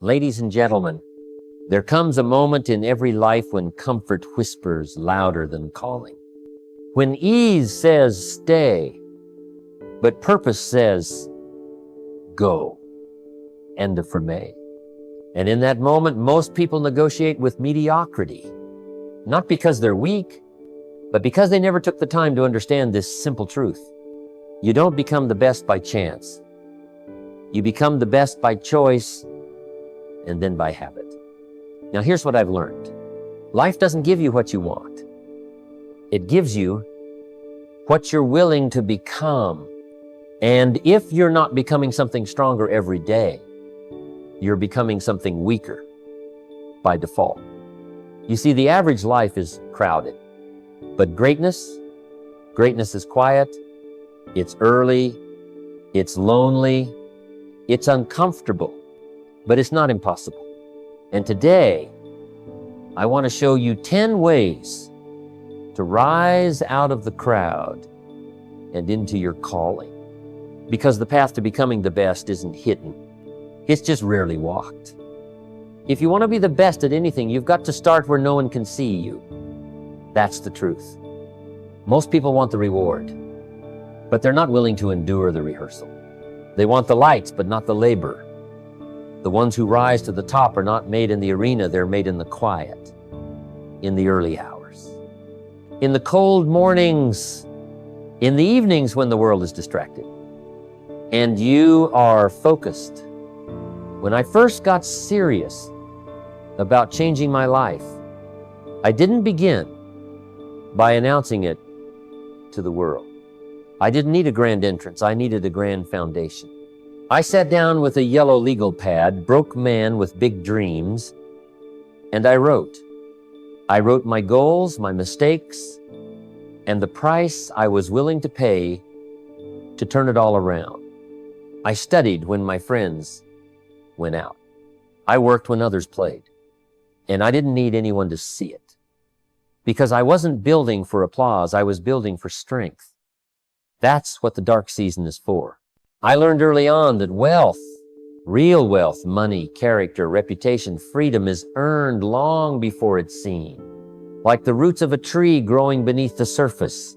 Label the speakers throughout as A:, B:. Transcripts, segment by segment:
A: Ladies and gentlemen, there comes a moment in every life when comfort whispers louder than calling. When ease says stay, but purpose says go. End of May. And in that moment, most people negotiate with mediocrity, not because they're weak, but because they never took the time to understand this simple truth. You don't become the best by chance. You become the best by choice and then by habit. Now here's what I've learned. Life doesn't give you what you want. It gives you what you're willing to become. And if you're not becoming something stronger every day, you're becoming something weaker by default. You see, the average life is crowded, but greatness is quiet, it's early, it's lonely, it's uncomfortable, but it's not impossible. And today, I want to show you 10 ways to rise out of the crowd and into your calling. Because the path to becoming the best isn't hidden. It's just rarely walked. If you want to be the best at anything, you've got to start where no one can see you. That's the truth. Most people want the reward, but they're not willing to endure the rehearsal. They want the lights, but not the labor. The ones who rise to the top are not made in the arena, they're made in the quiet, in the early hours, in the cold mornings, in the evenings when the world is distracted, and you are focused. When I first got serious about changing my life, I didn't begin by announcing it to the world. I didn't need a grand entrance, I needed a grand foundation. I sat down with a yellow legal pad, broke man with big dreams, and I wrote. I wrote my goals, my mistakes, and the price I was willing to pay to turn it all around. I studied when my friends went out. I worked when others played, and I didn't need anyone to see it. Because I wasn't building for applause, I was building for strength. That's what the dark season is for. I learned early on that wealth, real wealth, money, character, reputation, freedom is earned long before it's seen. Like the roots of a tree growing beneath the surface.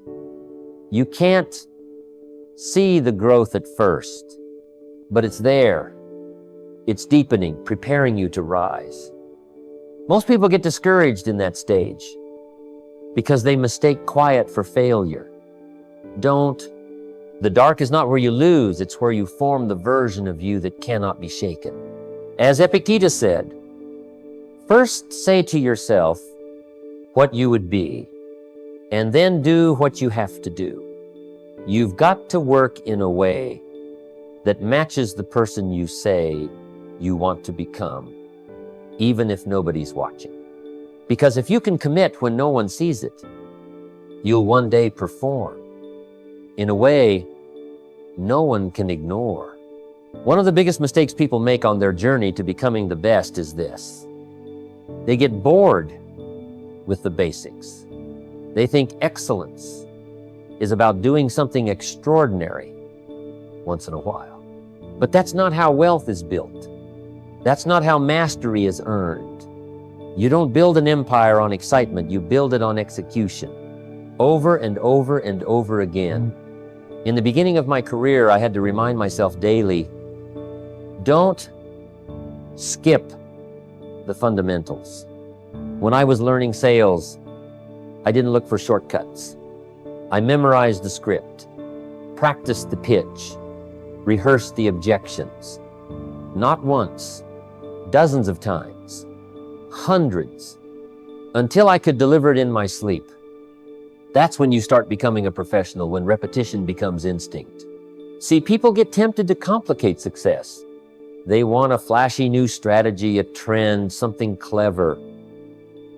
A: You can't see the growth at first, but it's there. It's deepening, preparing you to rise. Most people get discouraged in that stage because they mistake quiet for failure. Don't. The dark is not where you lose, it's where you form the version of you that cannot be shaken. As Epictetus said, first say to yourself what you would be, and then do what you have to do. You've got to work in a way that matches the person you say you want to become, even if nobody's watching. Because if you can commit when no one sees it, you'll one day perform in a way no one can ignore. One of the biggest mistakes people make on their journey to becoming the best is this. They get bored with the basics. They think excellence is about doing something extraordinary once in a while. But that's not how wealth is built. That's not how mastery is earned. You don't build an empire on excitement, you build it on execution. Over and over and over again. In the beginning of my career, I had to remind myself daily, don't skip the fundamentals. When I was learning sales, I didn't look for shortcuts. I memorized the script, practiced the pitch, rehearsed the objections. Not once, dozens of times, hundreds, until I could deliver it in my sleep. That's when you start becoming a professional, when repetition becomes instinct. See, people get tempted to complicate success. They want a flashy new strategy, a trend, something clever.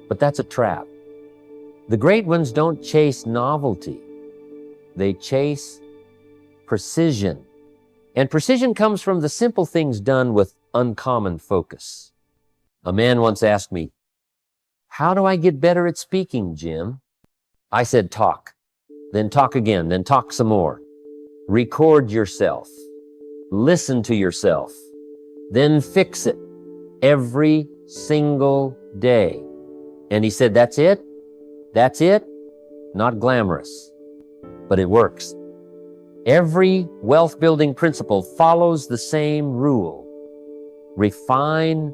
A: But that's a trap. The great ones don't chase novelty. They chase precision. And precision comes from the simple things done with uncommon focus. A man once asked me, "How do I get better at speaking, Jim?" I said, talk, then talk again, then talk some more. Record yourself. Listen to yourself. Then fix it. every single day. And he said, that's it? That's it? Not glamorous, but it works. Every wealth-building principle follows the same rule. Refine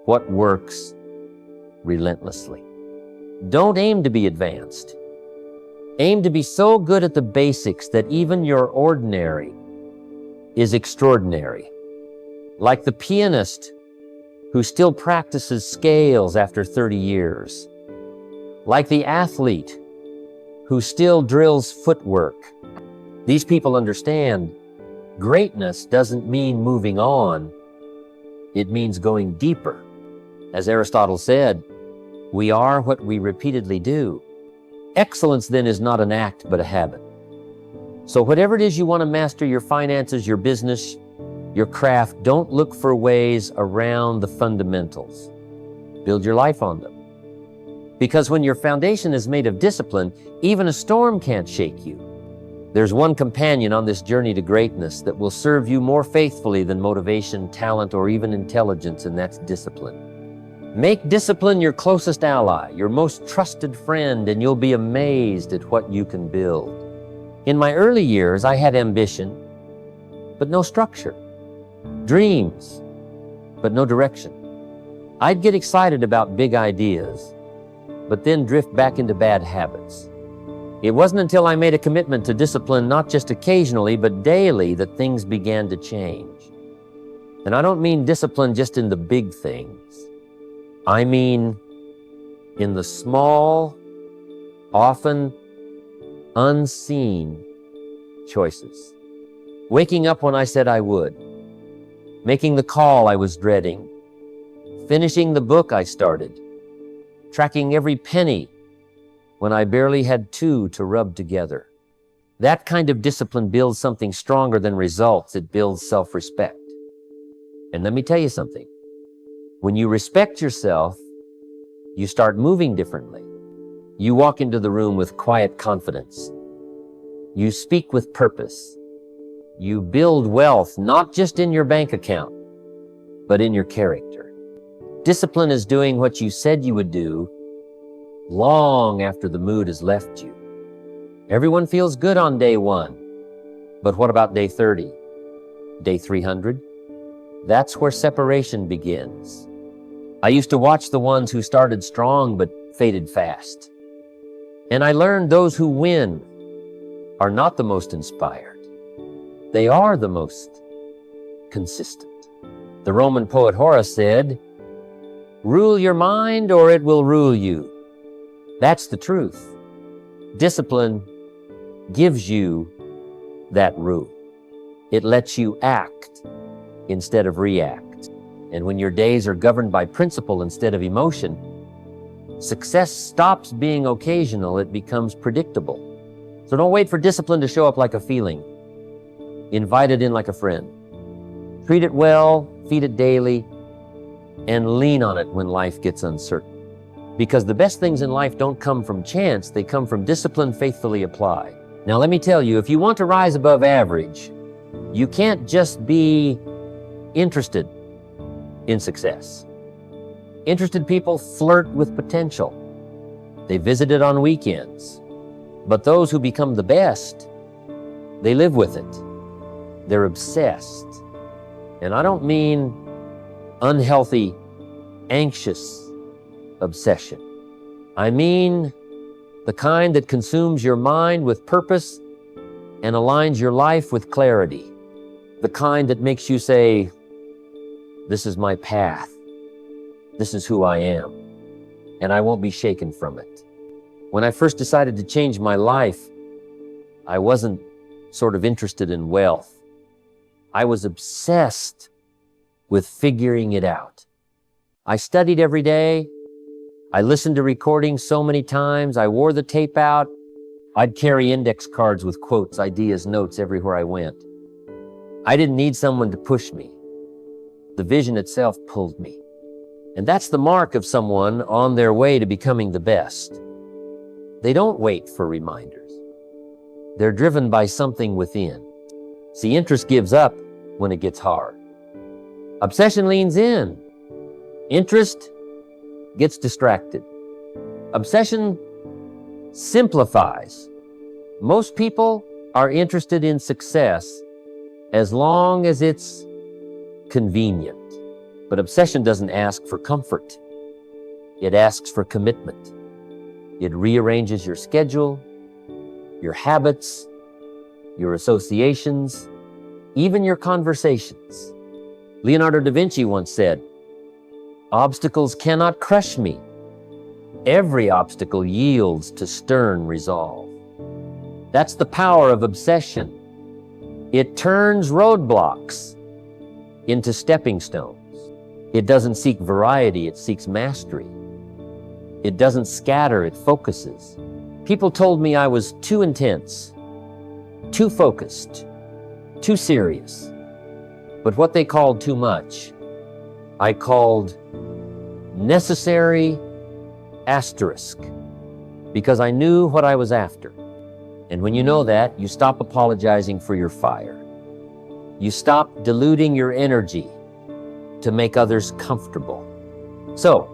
A: what works relentlessly. Don't aim to be advanced. Aim to be so good at the basics that even your ordinary is extraordinary. Like the pianist who still practices scales after 30 years. Like the athlete who still drills footwork. These people understand greatness doesn't mean moving on. It means going deeper. As Aristotle said, we are what we repeatedly do. Excellence then is not an act, but a habit. So whatever it is you want to master, your finances, your business, your craft, don't look for ways around the fundamentals. Build your life on them. Because when your foundation is made of discipline, even a storm can't shake you. There's one companion on this journey to greatness that will serve you more faithfully than motivation, talent, or even intelligence, and that's discipline. Make discipline your closest ally, your most trusted friend, and you'll be amazed at what you can build. In my early years, I had ambition, but no structure. Dreams, but no direction. I'd get excited about big ideas, but then drift back into bad habits. It wasn't until I made a commitment to discipline, not just occasionally, but daily, that things began to change. And I don't mean discipline just in the big things. I mean in the small, often unseen choices. Waking up when I said I would. Making the call I was dreading. Finishing the book I started. Tracking every penny when I barely had two to rub together. That kind of discipline builds something stronger than results. It builds self-respect. And let me tell you something. When you respect yourself, you start moving differently. You walk into the room with quiet confidence. You speak with purpose. You build wealth, not just in your bank account, but in your character. Discipline is doing what you said you would do long after the mood has left you. Everyone feels good on day 1, but what about day 30? Day 300? That's where separation begins. I used to watch the ones who started strong but faded fast. And I learned those who win are not the most inspired. They are the most consistent. The Roman poet Horace said, "Rule your mind or it will rule you." That's the truth. Discipline gives you that rule. It lets you act instead of react. And when your days are governed by principle instead of emotion, success stops being occasional, it becomes predictable. So don't wait for discipline to show up like a feeling. Invite it in like a friend. Treat it well, feed it daily, and lean on it when life gets uncertain. Because the best things in life don't come from chance, they come from discipline faithfully applied. Now let me tell you, if you want to rise above average, you can't just be interested in success. Interested people flirt with potential. They visit it on weekends. But those who become the best, they live with it. They're obsessed. And I don't mean unhealthy, anxious obsession. I mean the kind that consumes your mind with purpose and aligns your life with clarity. The kind that makes you say, "This is my path. This is who I am, and I won't be shaken from it." When I first decided to change my life, I wasn't sort of interested in wealth. I was obsessed with figuring it out. I studied every day. I listened to recordings so many times. I wore the tape out. I'd carry index cards with quotes, ideas, notes everywhere I went. I didn't need someone to push me. The vision itself pulled me. And that's the mark of someone on their way to becoming the best. They don't wait for reminders. They're driven by something within. See, interest gives up when it gets hard. Obsession leans in Interest gets distracted. Obsession simplifies. Most people are interested in success as long as it's convenient. But obsession doesn't ask for comfort. It asks for commitment. It rearranges your schedule, your habits, your associations, even your conversations. Leonardo da Vinci once said, "Obstacles cannot crush me. Every obstacle yields to stern resolve." That's the power of obsession. It turns roadblocks into stepping stones. It doesn't seek variety, it seeks mastery. It doesn't scatter, it focuses. People told me I was too intense, too focused, too serious. But what they called too much, I called necessary asterisk, because I knew what I was after. And when you know that, you stop apologizing for your fire. You stop diluting your energy to make others comfortable. So,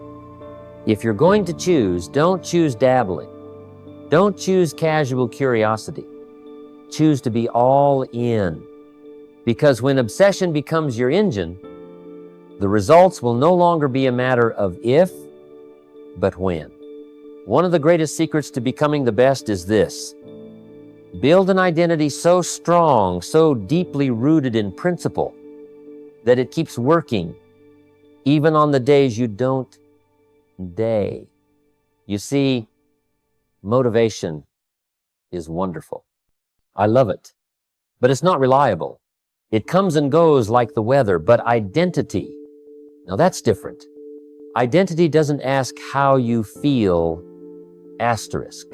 A: if you're going to choose, don't choose dabbling. Don't choose casual curiosity. Choose to be all in. Because when obsession becomes your engine, the results will no longer be a matter of if, but when. One of the greatest secrets to becoming the best is this: build an identity so strong, so deeply rooted in principle, that it keeps working, even on the days you don't day. You see, motivation is wonderful. I love it, but it's not reliable. It comes and goes like the weather, but identity, now that's different. Identity doesn't ask how you feel, asterisk.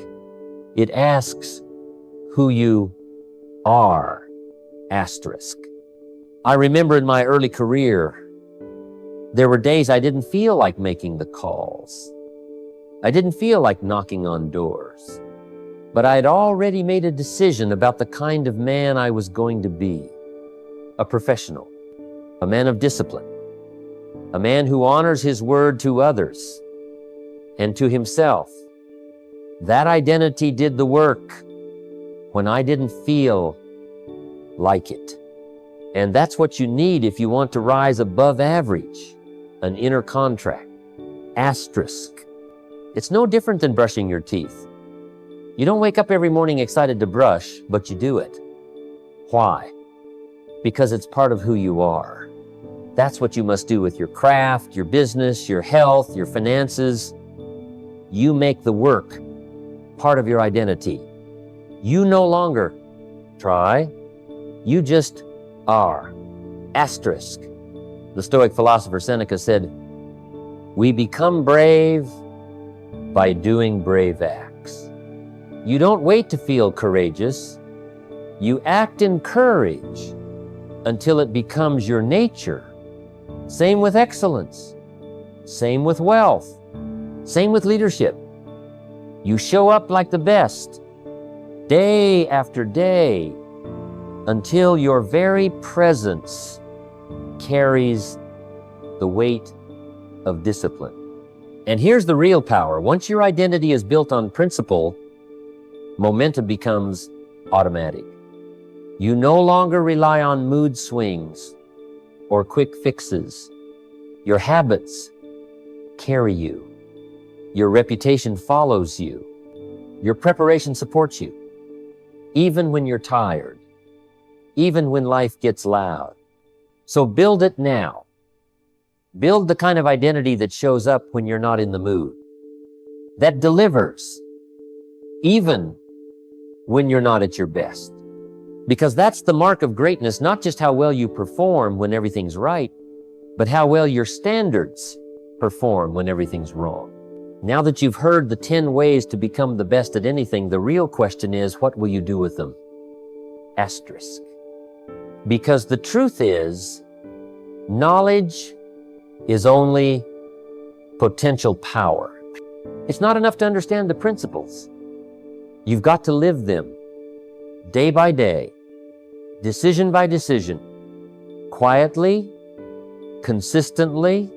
A: It asks who you are, asterisk. I remember in my early career, there were days I didn't feel like making the calls. I didn't feel like knocking on doors. But I had already made a decision about the kind of man I was going to be. A professional, a man of discipline, a man who honors his word to others and to himself. That identity did the work when I didn't feel like it. And that's what you need if you want to rise above average, an inner contract, asterisk. It's no different than brushing your teeth. You don't wake up every morning excited to brush, but you do it. Why? Because it's part of who you are. That's what you must do with your craft, your business, your health, your finances. You make the work part of your identity. You no longer try, you just are. Asterisk. The Stoic philosopher Seneca said, "We become brave by doing brave acts." You don't wait to feel courageous. You act in courage until it becomes your nature. Same with excellence. Same with wealth. Same with leadership. You show up like the best, day after day, until your very presence carries the weight of discipline. And here's the real power. Once your identity is built on principle, momentum becomes automatic. You no longer rely on mood swings or quick fixes. Your habits carry you. Your reputation follows you. Your preparation supports you. Even when you're tired, even when life gets loud. So build it now. Build the kind of identity that shows up when you're not in the mood, that delivers, even when you're not at your best. Because that's the mark of greatness, not just how well you perform when everything's right, but how well your standards perform when everything's wrong. Now that you've heard the 10 ways to become the best at anything, the real question is, what will you do with them? Asterisk. Because the truth is, knowledge is only potential power. It's not enough to understand the principles. You've got to live them day by day, decision by decision, quietly, consistently,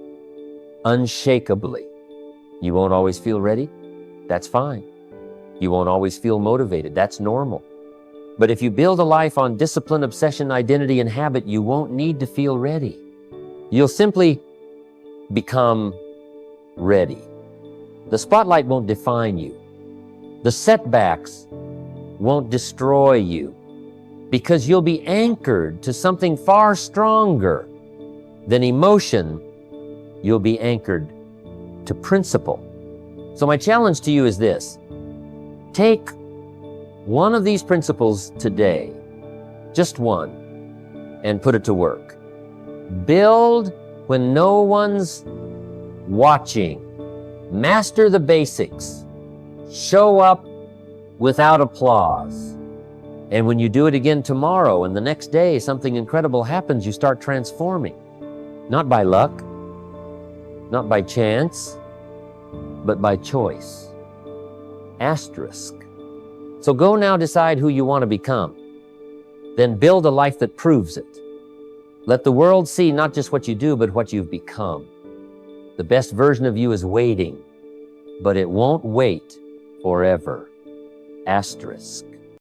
A: unshakably. You won't always feel ready? That's fine. You won't always feel motivated. That's normal. But if you build a life on discipline, obsession, identity, and habit, you won't need to feel ready. You'll simply become ready. The spotlight won't define you. The setbacks won't destroy you, because you'll be anchored to something far stronger than emotion. You'll be anchored to principle. So my challenge to you is this: take one of these principles today, just one, and put it to work. Build when no one's watching. Master the basics. Show up without applause. And when you do it again tomorrow and the next day, something incredible happens, you start transforming. Not by luck, not by chance, but by choice. Asterisk. So go now decide who you want to become. Then build a life that proves it. Let the world see not just what you do, but what you've become. The best version of you is waiting, but it won't wait forever. Asterisk.